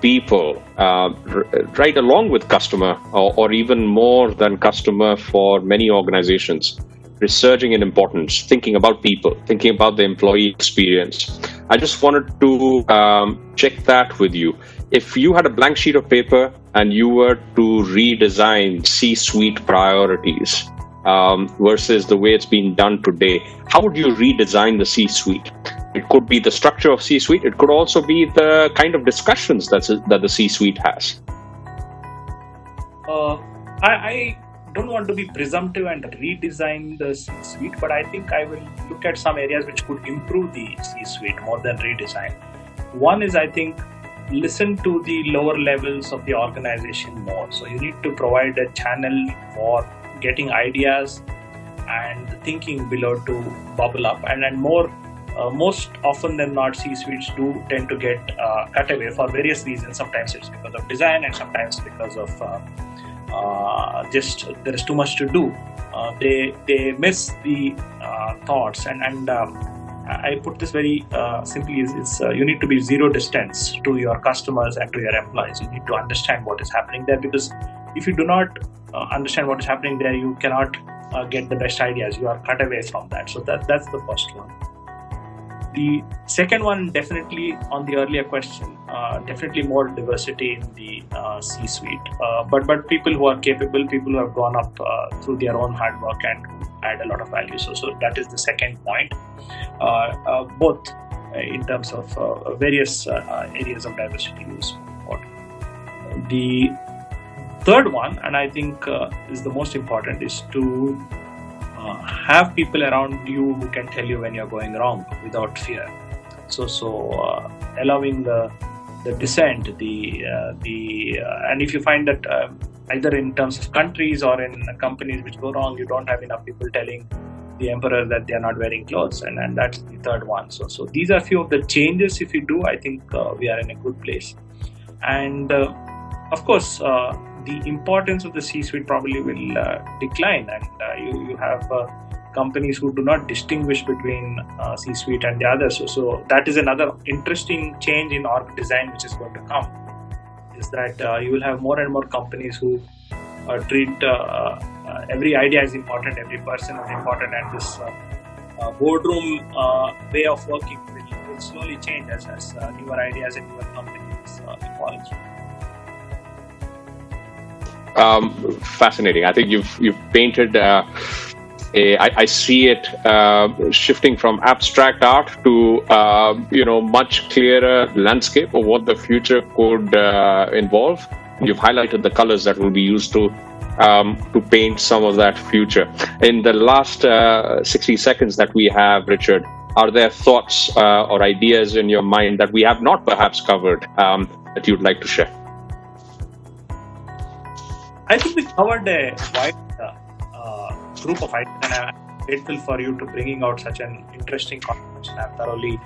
Speaker 1: people right along with customer, or even more than customer for many organizations, resurging in importance, thinking about people, thinking about the employee experience. I just wanted to check that with you. If you had a blank sheet of paper and you were to redesign C-suite priorities versus the way it's being done today, how would you redesign the C-suite? It could be the structure of C-suite. It could also be the kind of discussions that the C-suite has.
Speaker 2: I don't want to be presumptive and redesign the C-suite, but I think I will look at some areas which could improve the C-suite more than redesign. One is, I think, listen to the lower levels of the organization more. So you need to provide a channel for getting ideas and thinking below to bubble up, and more. Most often than not, C-suites do tend to get cut away for various reasons. Sometimes it's because of design, and sometimes because of just there is too much to do. They miss the thoughts, and I put this very simply: is you need to be zero distance to your customers and to your employees. You need to understand what is happening there, because if you do not understand what is happening there, you cannot get the best ideas. You are cut away from that. So that's the first one. The second one, definitely on the earlier question, definitely more diversity in the C-suite, but people who are capable, people who have gone up through their own hard work and add a lot of value. So that is the second point, both in terms of various areas of diversity is important. The third one, and I think is the most important, is to have people around you who can tell you when you're going wrong without fear. So allowing the dissent, and if you find that either in terms of countries or in companies which go wrong, you don't have enough people telling the emperor that they are not wearing clothes, and that's the third one. So these are a few of the changes. If you do, I think we are in a good place. And of course, the importance of the C-suite probably will decline, and you have companies who do not distinguish between C-suite and the others. So that is another interesting change in org design which is going to come, is that you will have more and more companies who treat every idea is important, every person is important, and this boardroom way of working will slowly change as newer ideas and newer companies evolve.
Speaker 1: Fascinating. I think you've painted I see it shifting from abstract art to much clearer landscape of what the future could involve. You've highlighted the colors that will be used to paint some of that future. In the last 60 seconds that we have, Richard, are there thoughts or ideas in your mind that we have not perhaps covered that you'd like to share?
Speaker 2: I think we covered a wide group of ideas, and I'm grateful for you to bringing out such an interesting conversation. I've thoroughly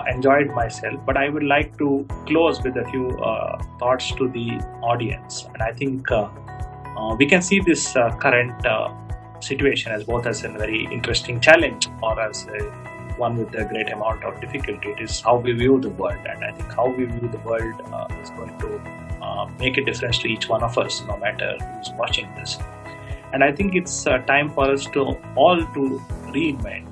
Speaker 2: enjoyed myself, but I would like to close with a few thoughts to the audience. And I think we can see this current situation as both as a very interesting challenge or as one with a great amount of difficulty. It is how we view the world, and I think how we view the world is going to make a difference to each one of us, no matter who's watching this. And I think it's time for us to all to reinvent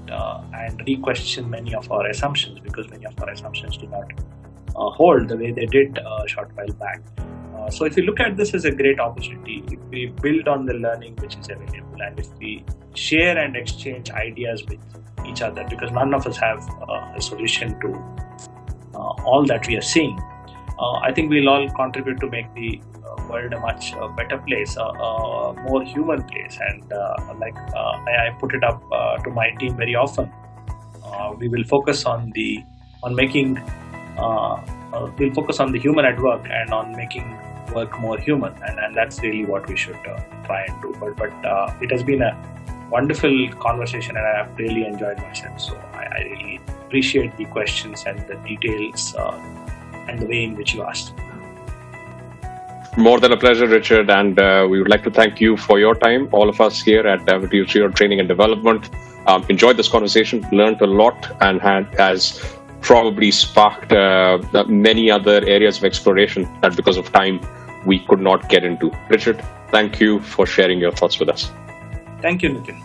Speaker 2: and re-question many of our assumptions, because many of our assumptions do not hold the way they did a short while back. So if we look at this as a great opportunity, if we build on the learning which is available, and if we share and exchange ideas with each other, because none of us have a solution to all that we are seeing, I think we'll all contribute to make the world a much better place, a more human place. And I put it up to my team very often, we will focus on making we'll focus on the human at work and on making work more human, and that's really what we should try and do. But it has been a wonderful conversation, and I have really enjoyed myself. So I really appreciate the questions and the details and the way in which you asked.
Speaker 1: More than a pleasure, Richard, and we would like to thank you for your time. All of us here at Amity Training and Development enjoyed this conversation, learned a lot, and has probably sparked many other areas of exploration that because of time we could not get into. Richard, thank you for sharing your thoughts with us.
Speaker 2: Thank you, Nitin.